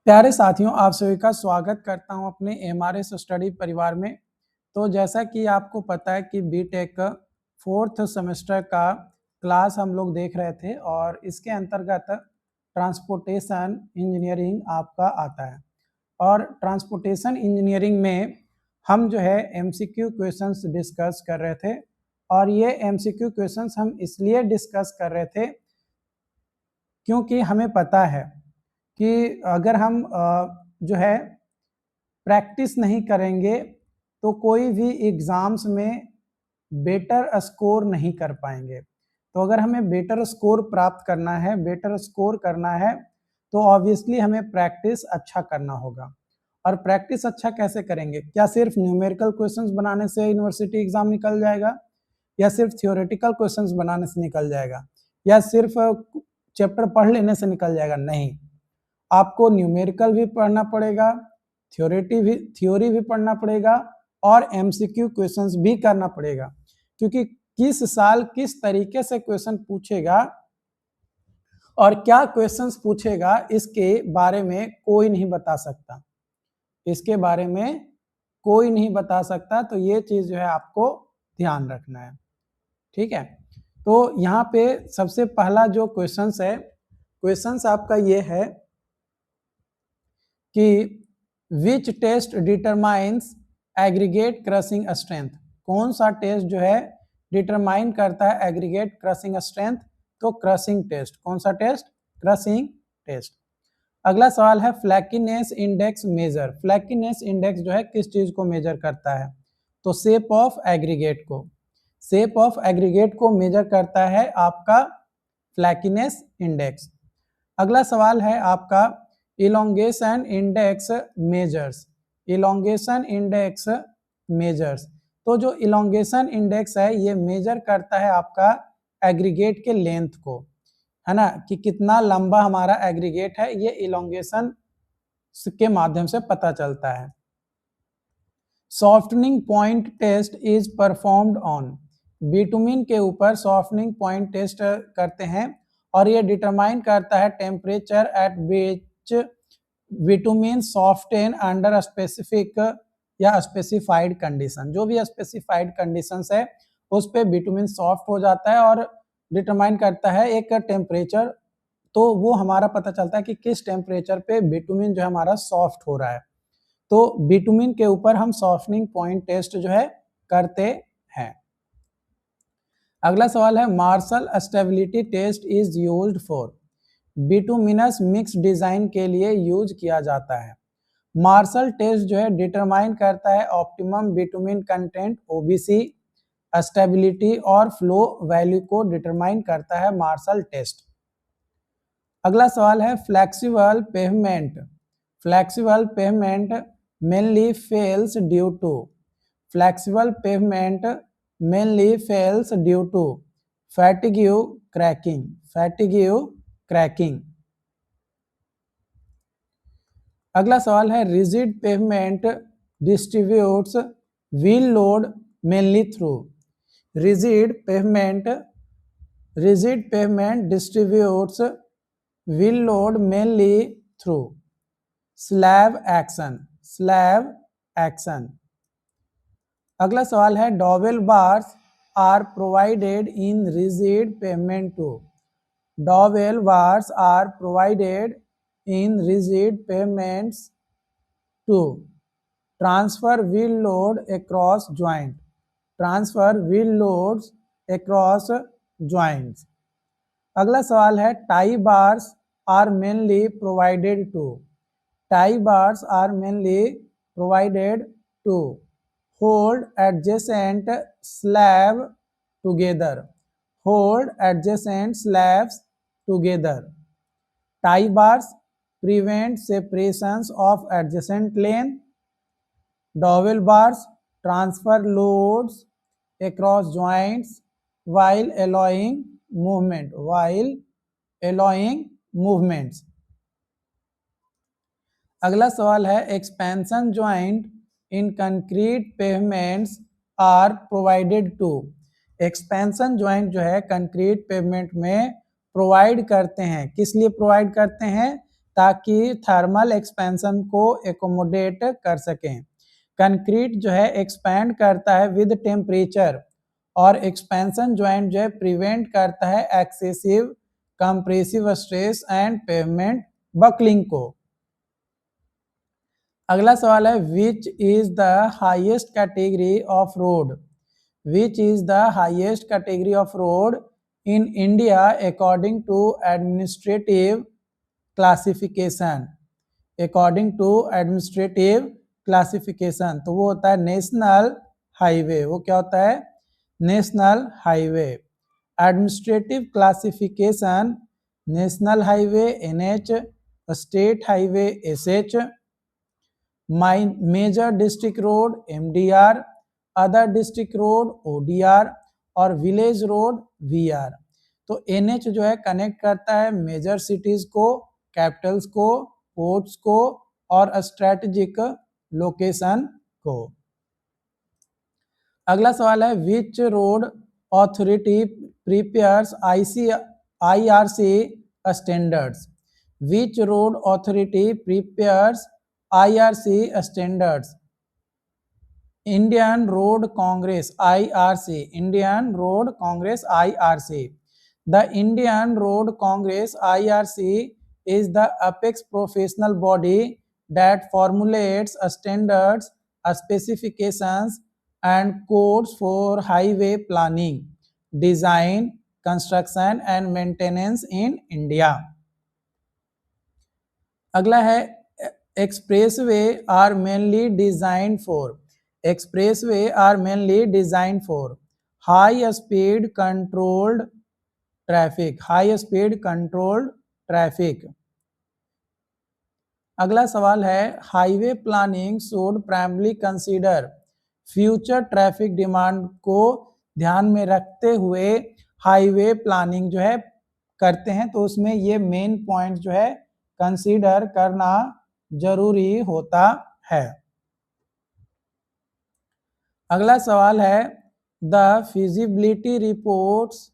प्यारे साथियों, आप सभी का स्वागत करता हूं अपने एमआरएस स्टडी परिवार में। तो जैसा कि आपको पता है कि बीटेक फोर्थ सेमेस्टर का क्लास हम लोग देख रहे थे और इसके अंतर्गत ट्रांसपोर्टेशन इंजीनियरिंग आपका आता है। और ट्रांसपोर्टेशन इंजीनियरिंग में हम जो है एमसीक्यू क्वेश्चंस डिस्कस कर रहे थे। और ये एमसीक्यू क्वेश्चंस हम इसलिए डिस्कस कर रहे थे क्योंकि हमें पता है कि अगर हम जो है प्रैक्टिस नहीं करेंगे तो कोई भी एग्ज़ाम्स में बेटर स्कोर नहीं कर पाएंगे। तो अगर हमें बेटर स्कोर प्राप्त करना है, बेटर स्कोर करना है, तो ऑब्वियसली हमें प्रैक्टिस अच्छा करना होगा। और प्रैक्टिस अच्छा कैसे करेंगे? क्या सिर्फ न्यूमेरिकल क्वेश्चंस बनाने से यूनिवर्सिटी एग्ज़ाम निकल जाएगा, या सिर्फ थियोरेटिकल क्वेश्चंस बनाने से निकल जाएगा, या सिर्फ चैप्टर पढ़ लेने से निकल जाएगा? नहीं, आपको न्यूमेरिकल भी पढ़ना पड़ेगा, थ्योरी भी पढ़ना पड़ेगा और एमसीक्यू क्वेश्चंस भी करना पड़ेगा। क्योंकि किस साल किस तरीके से क्वेश्चन पूछेगा और क्या क्वेश्चंस पूछेगा, इसके बारे में कोई नहीं बता सकता। इसके बारे में कोई नहीं बता सकता, तो ये चीज जो है आपको ध्यान रखना है। ठीक है, तो यहाँ पे सबसे पहला जो क्वेश्चंस है, क्वेश्चंस आपका ये है कि which test determines aggregate crushing strength. कौन सा टेस्ट जो है डिटरमाइन करता है एग्रीगेट क्रशिंग स्ट्रेंथ? तो क्रशिंग टेस्ट। कौन सा टेस्ट? Crushing test. अगला सवाल है flakiness index measure. Flakiness index जो है किस चीज को मेजर करता है? तो शेप ऑफ एग्रीगेट को। शेप ऑफ एग्रीगेट को मेजर करता है आपका फ्लैकीनेस इंडेक्स। अगला सवाल है आपका elongation index measures. Elongation index measures. तो जो इलोंगेशन इंडेक्स है ये मेजर करता है आपका एग्रीगेट के लेंथ को, है ना, कि कितना लंबा हमारा एग्रीगेट है, ये इलोंगेशन के माध्यम से पता चलता है। Softening point test is performed on. Bitumen के ऊपर सॉफ्टनिंग पॉइंट टेस्ट करते हैं और ये डिटरमाइन करता है temperature at which bitumen soften under specific या स्पेसिफाइड कंडीशन। जो भी स्पेसिफाइड कंडीशंस है उस पे बिटुमिन सॉफ्ट हो जाता है और डिटरमाइन करता है एक टेम्परेचर। तो वो हमारा पता चलता है कि किस टेम्परेचर पे बिटुमिन जो है हमारा सॉफ्ट हो रहा है। तो बिटुमिन के ऊपर हम सॉफ्टनिंग पॉइंट टेस्ट जो है करते हैं। अगला सवाल है Marshall stability test is used for. Bituminous mix design के लिए यूज किया जाता है। मार्शल टेस्ट जो है डिटरमाइन करता है optimum bitumen content OBC, stability और फ्लो वैल्यू को डिटरमाइन करता है मार्शल टेस्ट। अगला सवाल है flexible pavement. Flexible pavement mainly fails due to. Flexible pavement mainly fails due to fatigue cracking. Fatigue cracking. अगला सवाल है rigid pavement distributes wheel load mainly through. Rigid pavement distributes wheel load mainly through slab action. Slab action. अगला सवाल है dowel bars are provided in rigid pavement to. Dowel bars are provided in rigid pavements to transfer wheel load across joint. Transfer wheel loads across joints. अगला सवाल है tie bars are mainly provided to. Tie bars are mainly provided to hold adjacent slab together. Hold adjacent slabs together. Tie bars prevent separations of adjacent lane. Dowel bars transfer loads across joints while allowing movement. While allowing movements. अगला सवाल है expansion joint in concrete pavements are provided to. Expansion joint जो है concrete pavement में provide करते हैं। किस लिए प्रोवाइड करते हैं? ताकि थर्मल एक्सपेंशन को एकोमोडेट कर सकें। कंक्रीट जो है एक्सपैंड करता है विद टेम्परेचर, और एक्सपेंशन ज्वाइंट जो है प्रिवेंट करता है excessive compressive stress and pavement buckling को। अगला सवाल है which is the highest category of road, which is the highest category of road in India according to administrative classification, according to administrative classification. तो वो होता है नेशनल हाईवे। वो क्या होता है? National highway. Administrative classification national highway NH, state highway SH, major district road MDR, other district road ODR और village road VR। तो NH जो है कनेक्ट करता है मेजर सिटीज को, कैपिटल्स को, पोर्ट्स को और स्ट्रेटेजिक लोकेशन को। अगला सवाल है which road authority prepares IRC standards, which road authority prepares IRC standards? Indian Road Congress IRC, Indian Road Congress IRC। The Indian Road Congress IRC is the apex professional body that formulates standards, specifications and codes for highway planning, design, construction and maintenance in India। अगला है expressway are mainly designed for, expressway are mainly designed for high speed controlled traffic, high speed controlled traffic. अगला सवाल है highway planning should primary consider, future traffic demand को ध्यान में रखते हुए हाईवे प्लानिंग जो है करते हैं, तो उसमें ये मेन पॉइंट जो है कंसीडर करना जरूरी होता है। अगला सवाल है the feasibility reports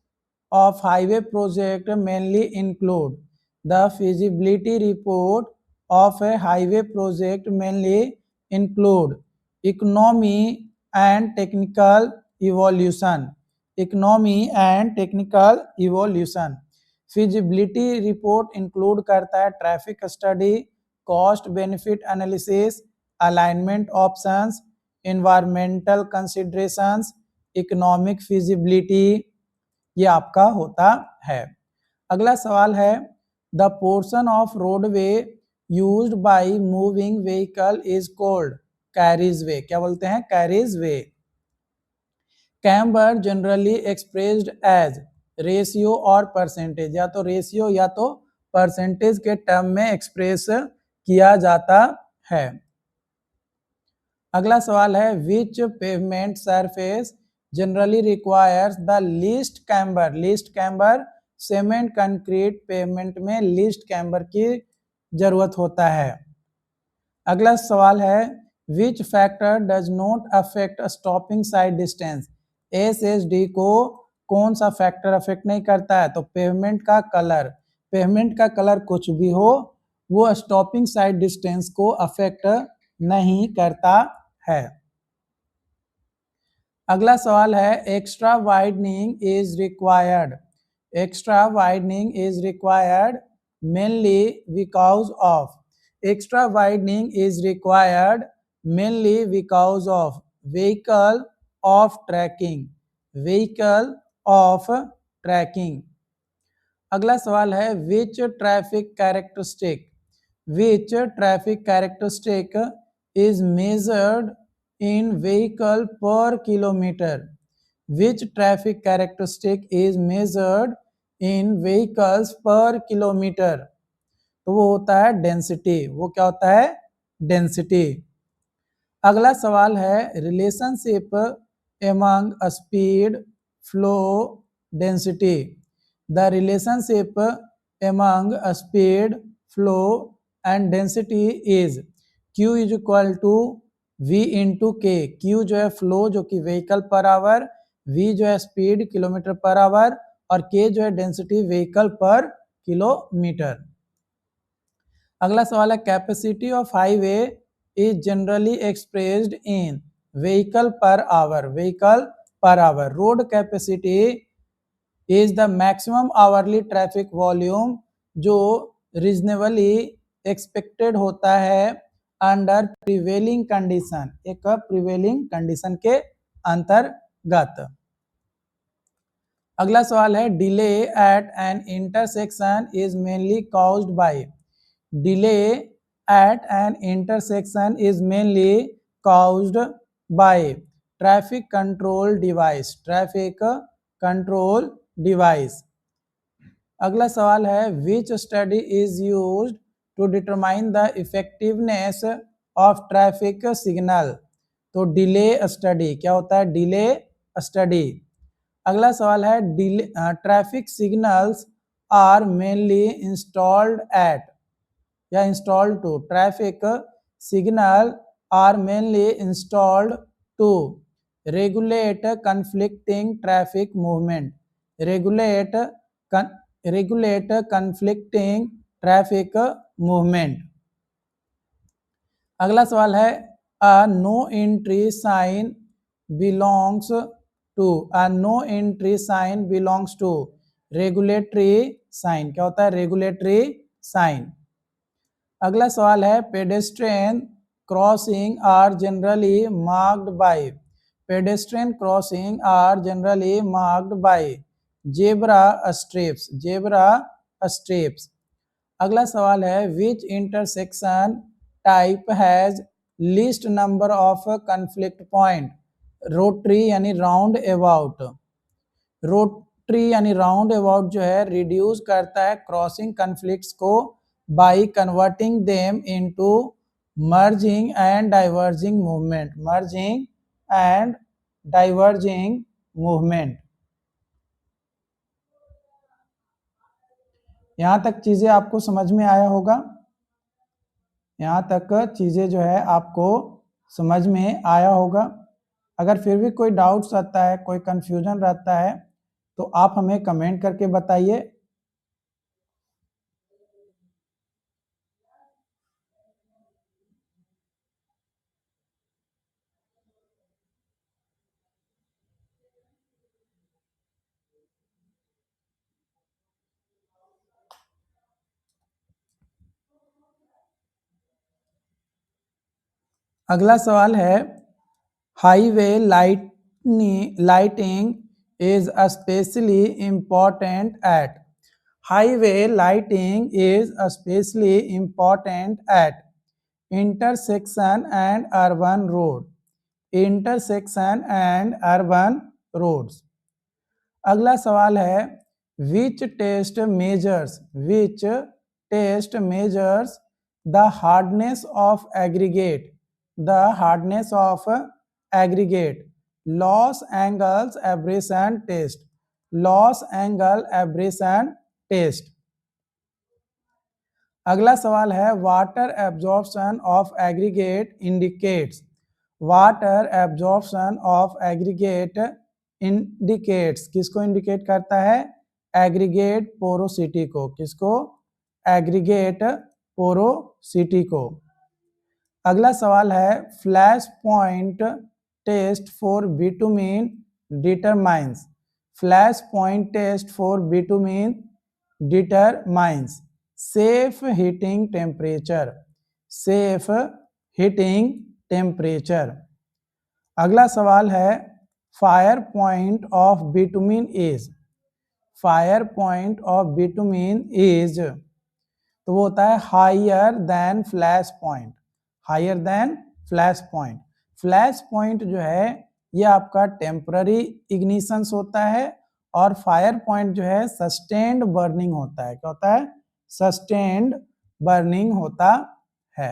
of highway project mainly include, the feasibility report of a highway project mainly include economy and technical evaluation, economy and technical evaluation। feasibility report include करता है traffic study, cost benefit analysis, alignment options, environmental considerations, economic feasibility, ये आपका होता है। अगला सवाल है the portion of roadway used by moving vehicle is called carriageway. क्या बोलते हैं? Carriageway. Camber generally expressed as ratio और परसेंटेज, या तो रेशियो या तो परसेंटेज के टर्म में एक्सप्रेस किया जाता है। अगला सवाल है which pavement surface generally requires the least camber, least camber cement concrete pavement में लीस्ट कैम्बर की जरूरत होता है। अगला सवाल है which factor does not affect stopping sight distance, SSD को कौन सा फैक्टर अफेक्ट नहीं करता है? तो पेवमेंट का कलर, पेवमेंट का कलर कुछ भी हो वो स्टॉपिंग साइड डिस्टेंस को अफेक्ट नहीं करता है। अगला सवाल है extra widening is required, extra widening is required mainly because of, extra widening is required mainly because of vehicle off tracking, vehicle off tracking. अगला सवाल है which traffic characteristic, which traffic characteristic is measured in vehicle per kilometer, which traffic characteristic is measured in vehicles per kilometer? तो वो होता है density. वो क्या होता है? डेंसिटी। अगला सवाल है relationship among speed, flow, density, the relationship among speed, flow and density is Q is equal to V into के। Q जो है फ्लो जो कि व्हीकल पर आवर, V जो है स्पीड किलोमीटर पर आवर और K जो है डेंसिटी व्हीकल पर किलोमीटर। अगला सवाल है capacity of highway is generally expressed in vehicle per hour. Vehicle per hour. Road capacity is the maximum hourly traffic volume जो reasonably expected होता है under prevailing condition, एक prevailing condition के अंतर्गत। अगला सवाल है delay at an intersection is mainly caused by. Delay at an intersection is mainly caused by traffic control device. Traffic control device. अगला सवाल है which study is used to determine the effectiveness of traffic signal. तो delay study. क्या होता है delay study. अगला सवाल है delay traffic signals are mainly installed at या installed to. Traffic signal are mainly installed to regulate conflicting traffic movement. Regulate conflicting traffic movement. अगला सवाल है a no entry sign belongs to. A no entry sign belongs to regulatory sign. क्या होता है regulatory sign. अगला सवाल है pedestrian crossing are generally marked by. Pedestrian crossing are generally marked by zebra stripes. Zebra stripes. अगला सवाल है which intersection type has least number of conflict point. Rotary यानी राउंड अबाउट। रोटरी यानी roundabout जो है reduce करता है crossing conflicts को by converting them into merging and diverging movement. Merging and diverging movement. यहाँ तक चीजें आपको समझ में आया होगा। यहाँ तक चीजें जो है आपको समझ में आया होगा। अगर फिर भी कोई डाउट्स आता है, कोई कंफ्यूजन रहता है तो आप हमें कमेंट करके बताइए। अगला सवाल है highway lighting is specially important at. Highway lighting is specially important at intersection and urban road. Intersection and urban roads. अगला सवाल है which test measures the hardness of aggregate. The hardness of aggregate. Los Angeles abrasion test. Los Angeles abrasion test. अगला सवाल है water absorption of aggregate indicates. Water absorption of aggregate indicates किसको indicate करता है aggregate porosity को। किसको aggregate porosity को। अगला सवाल है flash point test for bitumen determines. Flash point test for bitumen determines safe heating temperature. Safe heating temperature. अगला सवाल है fire point of bitumen is. Fire point of bitumen is तो वो होता है higher than flash point. Higher than flash point. Flash point जो है ये आपका टेम्पररी इग्निशंस होता है और फायर पॉइंट जो है सस्टेन्ड बर्निंग होता है। क्या होता है सस्टेन्ड बर्निंग होता है।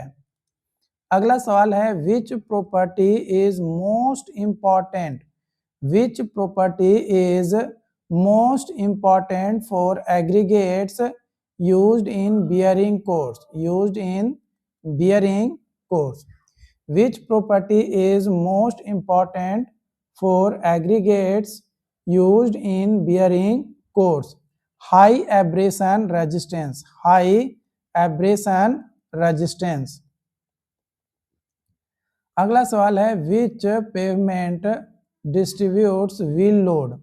अगला सवाल है which property is most important. Which property is most important for aggregates used in bearing course। used in bearing course। Which property is most important for aggregates used in bearing course? High abrasion resistance। high abrasion resistance. अगला सवाल है which pavement distributes wheel load.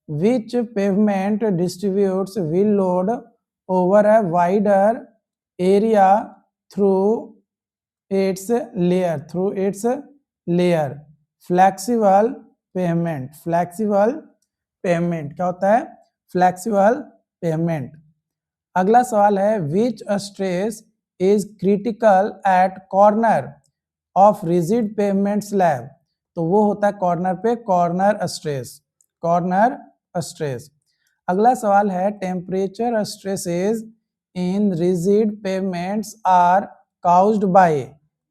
Which pavement distributes wheel load over a wider area through its layer। Flexible pavement. Flexible pavement क्या होता है? Flexible pavement. अगला सवाल है which stress is critical at corner of rigid pavement slab. तो वो होता है कॉर्नर पे कॉर्नर स्ट्रेस। Corner stress. अगला सवाल है temperature stresses in rigid pavements are caused by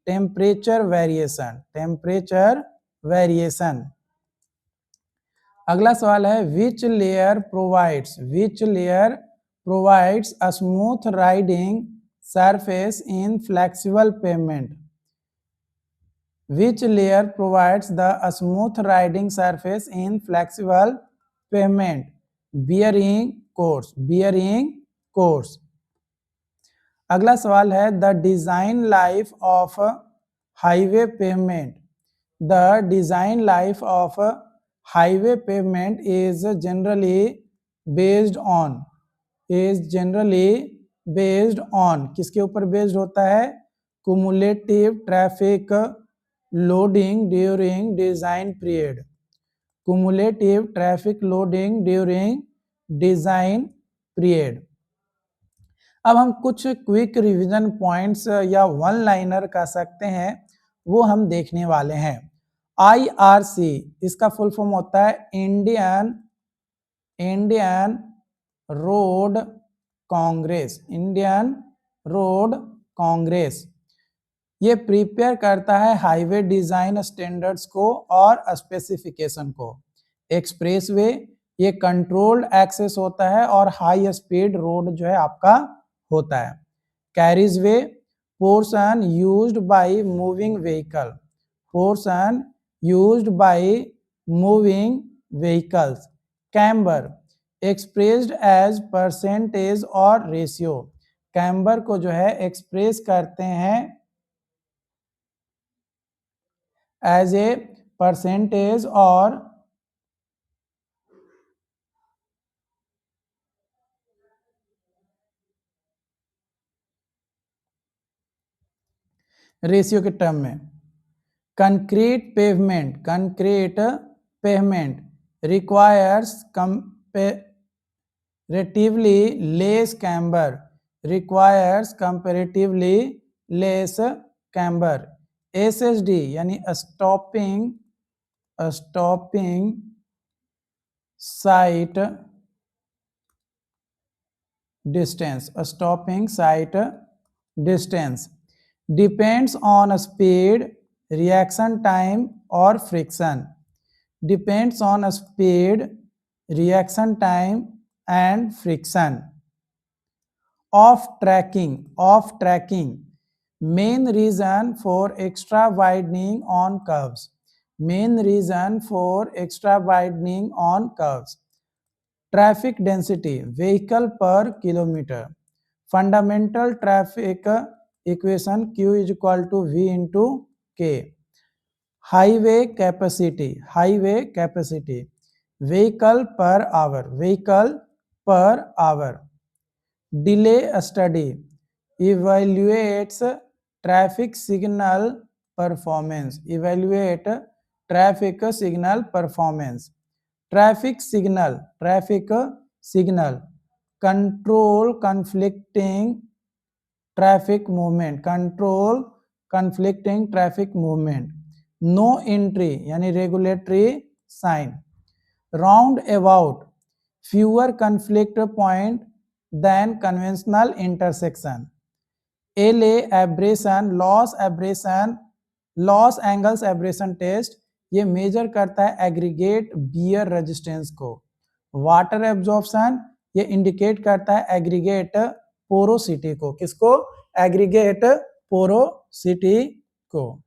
temperature variation। Temperature variation. अगला सवाल है which layer provides a smooth riding surface in flexible pavement. Which layer provides the smooth riding surface in flexible pavement? Bearing course। bearing course। अगला सवाल है the design life of highway pavement. The design life of highway pavement is generally based on किसके ऊपर based होता है? cumulative traffic loading during design period. cumulative traffic loading during design period. अब हम कुछ क्विक रिवीजन पॉइंट्स या one liner कह सकते हैं वो हम देखने वाले हैं। IRC इसका फुल फॉर्म होता है Indian Road Congress. Indian Road Congress ये प्रिपेयर करता है हाईवे डिजाइन स्टैंडर्ड्स को और स्पेसिफिकेशन को। एक्सप्रेसवे ये कंट्रोल्ड एक्सेस होता है और हाई स्पीड रोड जो है आपका होता है। Carriageway portion used by moving vehicle. Portion used by moving vehicles. Camber expressed as percentage और रेशियो। कैम्बर को जो है एक्सप्रेस करते हैं एज ए परसेंटेज और रेशियो के टर्म में। Concrete pavement requires comparatively less camber. SSD यानी stopping sight distance depends on speed reaction time और friction. Depends on speed reaction time and friction. Off tracking main reason for extra widening on curves. Traffic density vehicle per kilometre. Fundamental traffic equation Q = V × K। Highway capacity vehicle per hour. Delay study evaluates traffic signal performance. Traffic signal control conflicting traffic movement. No entry यानी regulatory sign. Roundabout fewer conflict point than conventional intersection. LA abrasion Los Angeles abrasion test ये measure करता है aggregate wear resistance को। Water absorption ये indicate करता है aggregate porosity को। किसको? एग्रीगेट पोरोसिटी को।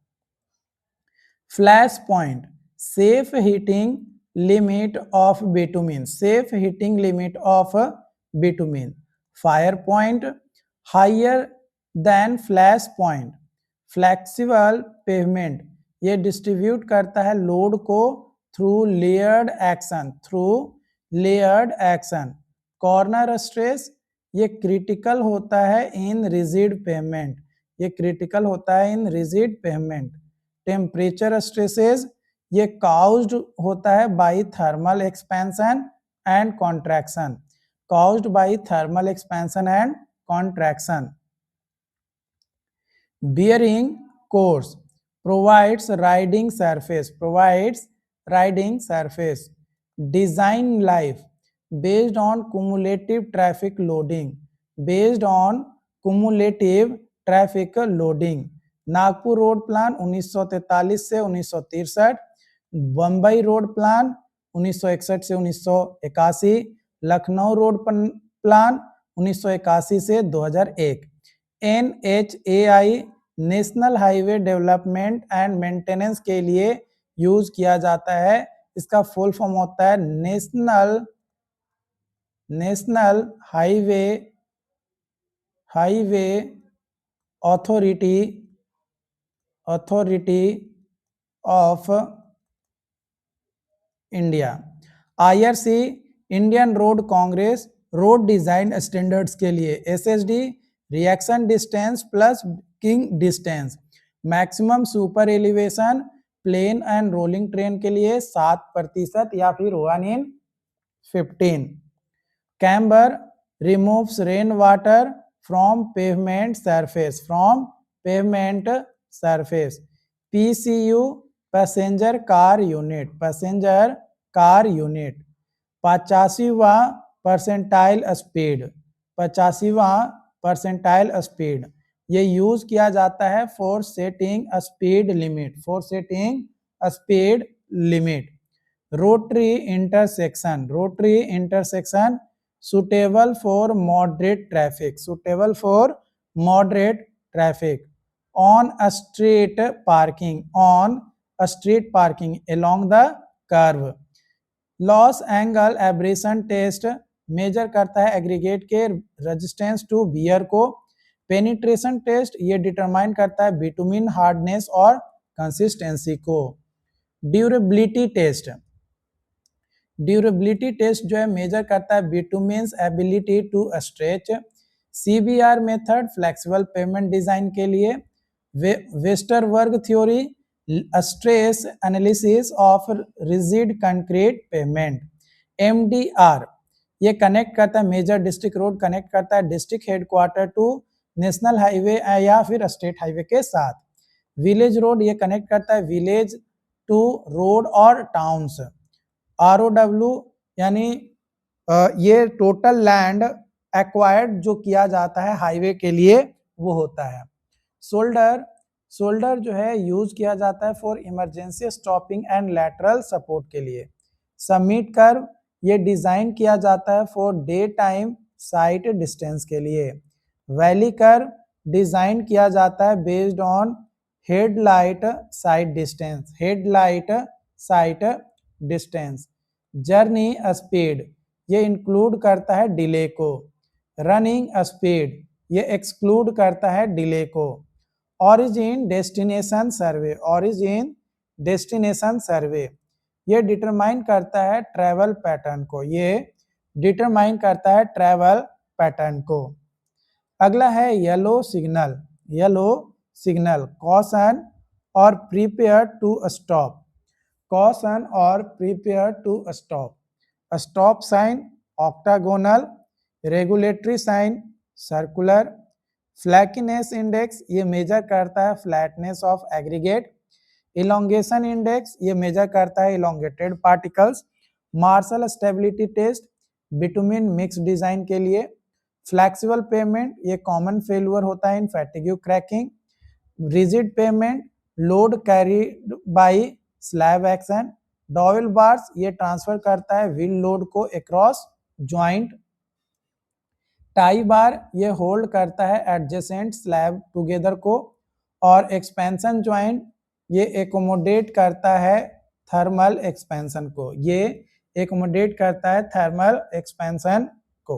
Flash point safe heating limit of bitumen. Fire point higher than flash point, flexible pavement, ये डिस्ट्रीब्यूट करता है लोड को through layered action. Corner stress, ये क्रिटिकल होता है इन रिजिड पेवमेंट, ये क्रिटिकल होता है in rigid pavement. Temperature stresses, ये काउज्ड होता है by thermal expansion and contraction, caused by thermal expansion and contraction. Bearing course provides riding surface. Design life based on cumulative traffic loading, Nagpur road plan 1943 से 1963, Bombay road plan 1961 से 1981, Lucknow road plan 1981 से 2001। NHAI national highway development and maintenance के लिए use किया जाता है। इसका full form होता है national Highway Authority of India. IRC Indian Road Congress road design standards के लिए। SSD reaction distance plus braking distance. Maximum super elevation plain and rolling terrain के लिए 7% या फिर 1 in 15। Camber removes rain water from pavement surface. PCU passenger car unit 85वां percentile speed, ये use किया जाता है for setting speed limit. Rotary intersection suitable for moderate traffic on a street parking along the curve। Los Angeles abrasion test measure करता है aggregate के resistance to wear को। Penetration test ये determine करता है बिटुमिन हार्डनेस और consistency को। Durability test जो है मेजर करता है bitumen's ability to stretch. CBR method flexible pavement design के लिए। Westergaard theory stress analysis of rigid concrete pavement. MDR ये कनेक्ट करता है मेजर डिस्ट्रिक्ट रोड कनेक्ट करता है district headquarter to national highway या फिर स्टेट हाईवे के साथ। विलेज रोड ये कनेक्ट करता है विलेज टू रोड और टाउन्स। ROW यानी ये टोटल लैंड एक्वायर्ड जो किया जाता है हाईवे के लिए वो होता है। शोल्डर जो है यूज किया जाता है for emergency stopping and lateral support के लिए। समिट कर्व ये डिजाइन किया जाता है for day time site distance के लिए। वैली कर्व डिजाइन किया जाता है based on headlight site distance. Journey speed ये इंक्लूड करता है डिले को। रनिंग स्पीड ये एक्सक्लूड करता है डिले को। ओरिजिन डेस्टिनेशन सर्वे ये डिटरमाइन करता है ट्रैवल पैटर्न को। अगला है येलो सिग्नल कॉशन और prepare to stop. Stop sign octagonal, regulatory sign circular. Flakiness index ये मेजर करता है flatness of aggregate. Elongation index ये मेजर करता है elongated particles. Marshall stability test bitumen mix design के लिए। फ्लेक्सिबल पेवमेंट ये कॉमन फेल्यूर होता है in fatigue cracking. Rigid pavement load carried by slab action. Dowel bars ये ट्रांसफर करता है व्हील लोड को अक्रॉस ज्वाइंट। टाई बार ये होल्ड करता है एडजेसेंट स्लैब टुगेदर को। और एक्सपेंशन ज्वाइंट ये एकोमोडेट करता है थर्मल एक्सपेंशन को।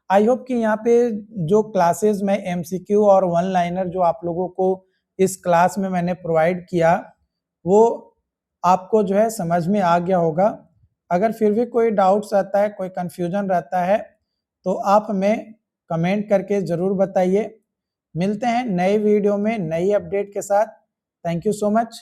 आई होप कि यहाँ पे जो क्लासेस में एमसीक्यू और वन लाइनर जो आप लोगों को इस क्लास में मैंने प्रोवाइड किया वो आपको जो है समझ में आ गया होगा। अगर फिर भी कोई डाउट्स आता है, कोई कंफ्यूजन रहता है तो आप हमें कमेंट करके ज़रूर बताइए। मिलते हैं नए वीडियो में नई अपडेट के साथ। Thank you so much.